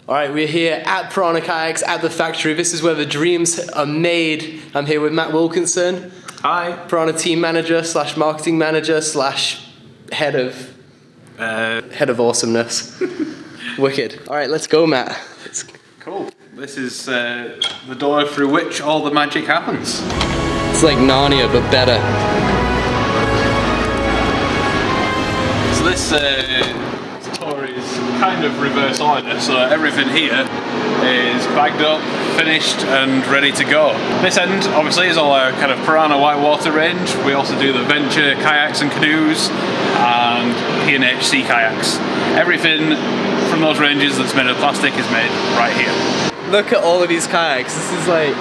Alright, we're here at Pyranha Kayaks at the factory. This is where the dreams are made. I'm here with Matt Wilkinson. Hi. Pyranha team manager / marketing manager / head of awesomeness. Wicked. Alright, let's go, Matt. Cool. This is the door through which all the magic happens. It's like Narnia, but better. So this tour is kind of reverse order, so everything here is bagged up, finished and ready to go. This end obviously is all our kind of Pyranha whitewater range. We also do the Venture kayaks and canoes and P&H sea kayaks. Everything from those ranges that's made of plastic is made right here. Look at all of these kayaks. This is like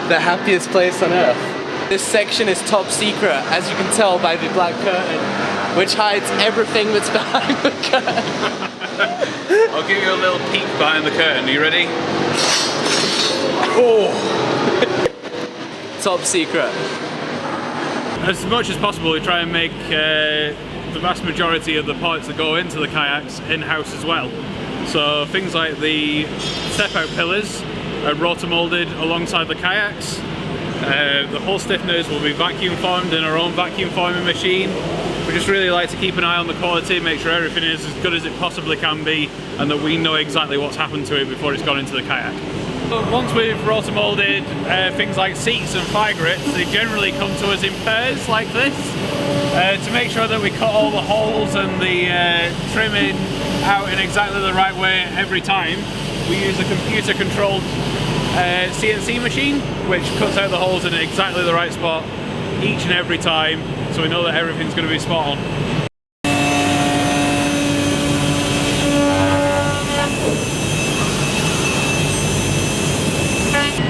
the happiest place on earth. This section is top secret, as you can tell by the black curtain, which hides everything that's behind the curtain. I'll give you a little peek behind the curtain. Are you ready? Oh! Top secret. As much as possible, we try and make the vast majority of the parts that go into the kayaks in-house as well. So things like the step-out pillars are rotor-molded alongside the kayaks. The hull stiffeners will be vacuum formed in our own vacuum forming machine. We just really like to keep an eye on the quality, make sure everything is as good as it possibly can be, and that we know exactly what's happened to it before it's gone into the kayak. Once we've rotor molded things like seats and thigh grips, they generally come to us in pairs like this, to make sure that we cut all the holes and the trimming out in exactly the right way every time. We use a computer controlled CNC machine which cuts out the holes in exactly the right spot each and every time, so we know that everything's going to be spot on.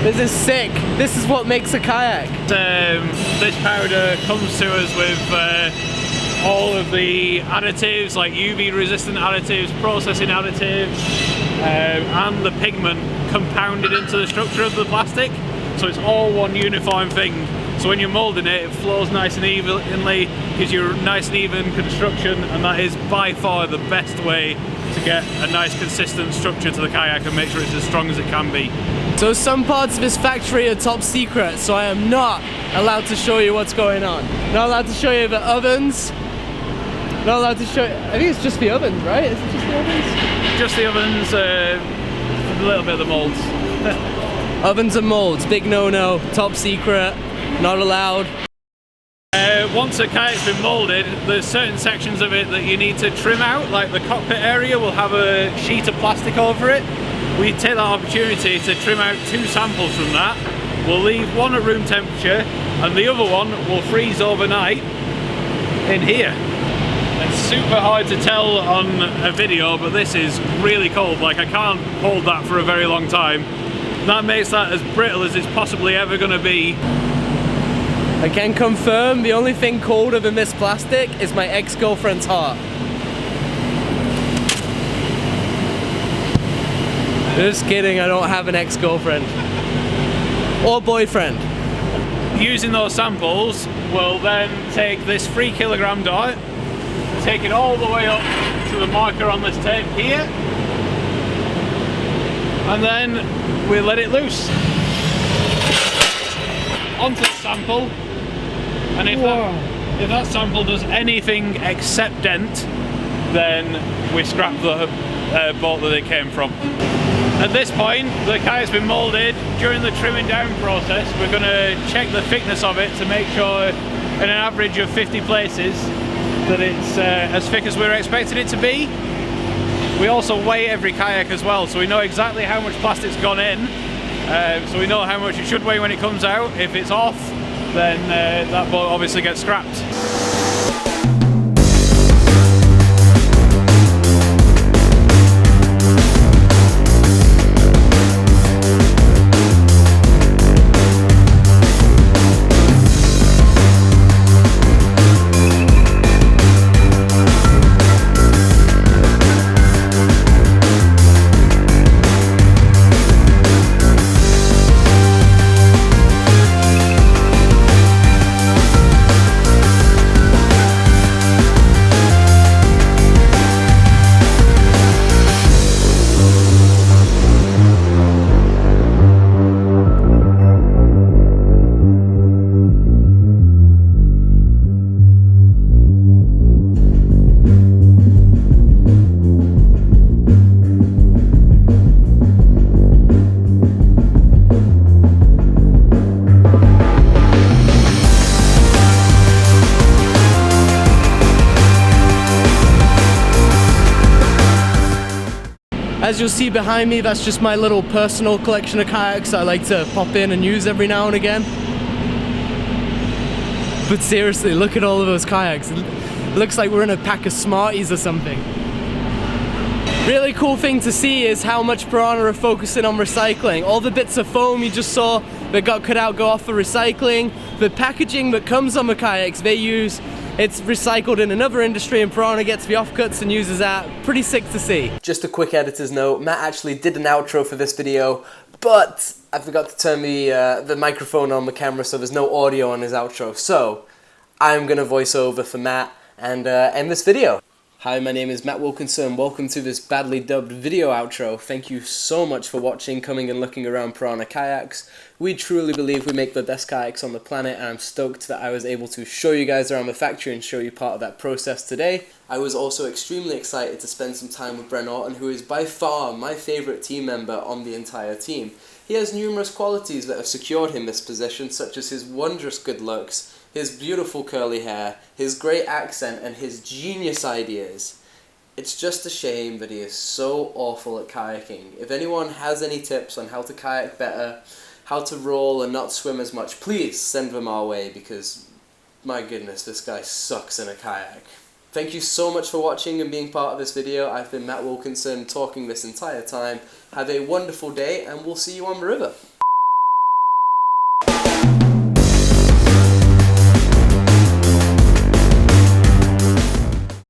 This is sick. This is what makes a kayak. This powder comes to us with all of the additives, like UV resistant additives, processing additives, and the pigment compounded into the structure of the plastic, so it's all one uniform thing. So when you're moulding it, it flows nice and evenly, gives you a nice and even construction, and that is by far the best way to get a nice consistent structure to the kayak and make sure it's as strong as it can be. So some parts of this factory are top secret, so I am not allowed to show you what's going on. Not allowed to show you the ovens. Not allowed to show you, I think it's just the ovens, right? Is it just the ovens? Just the ovens, a little bit of the moulds. Ovens and moulds, big no-no, top secret, not allowed. Once a kayak's been moulded, there's certain sections of it that you need to trim out, like the cockpit area will have a sheet of plastic over it. We take that opportunity to trim out 2 samples from that. We'll leave one at room temperature and the other one will freeze overnight in here. It's super hard to tell on a video, but this is really cold. Like, I can't hold that for a very long time. That makes that as brittle as it's possibly ever going to be. I can confirm the only thing colder than this plastic is my ex-girlfriend's heart. Just kidding, I don't have an ex-girlfriend. Or boyfriend. Using those samples, we'll then take this 3 kilogram dart, take it all the way up to the marker on this tape here, and then we let it loose onto the sample, and if that sample does anything except dent, then we scrap the bolt that it came from. At this point, the kayak's been moulded. During the trimming down process, we're going to check the thickness of it to make sure, in an average of 50 places, that it's as thick as we're expecting it to be. We also weigh every kayak as well, so we know exactly how much plastic's gone in, so we know how much it should weigh when it comes out. If it's off, then that boat obviously gets scrapped. As you'll see behind me, that's just my little personal collection of kayaks I like to pop in and use every now and again. But seriously, look at all of those kayaks. It looks like we're in a pack of Smarties or something. Really cool thing to see is how much Pyranha are focusing on recycling. All the bits of foam you just saw that got cut out go off for recycling. The packaging that comes on the kayaks, it's recycled in another industry, and Pyranha gets the offcuts and uses that. Pretty sick to see. Just a quick editor's note, Matt actually did an outro for this video, but I forgot to turn the microphone on the camera, so there's no audio on his outro. So I'm gonna voice over for Matt and end this video. Hi, my name is Matt Wilkinson. Welcome to this badly dubbed video outro. Thank you so much for watching, coming and looking around Pyranha kayaks. We truly believe we make the best kayaks on the planet, and I'm stoked that I was able to show you guys around the factory and show you part of that process today. I was also extremely excited to spend some time with Brent Orton, who is by far my favourite team member on the entire team. He has numerous qualities that have secured him this position, such as his wondrous good looks, his beautiful curly hair, his great accent, and his genius ideas. It's just a shame that he is so awful at kayaking. If anyone has any tips on how to kayak better, how to roll and not swim as much, please send them our way, because my goodness, this guy sucks in a kayak. Thank you so much for watching and being part of this video. I've been Matt Wilkinson, talking this entire time. Have a wonderful day, and we'll see you on the river.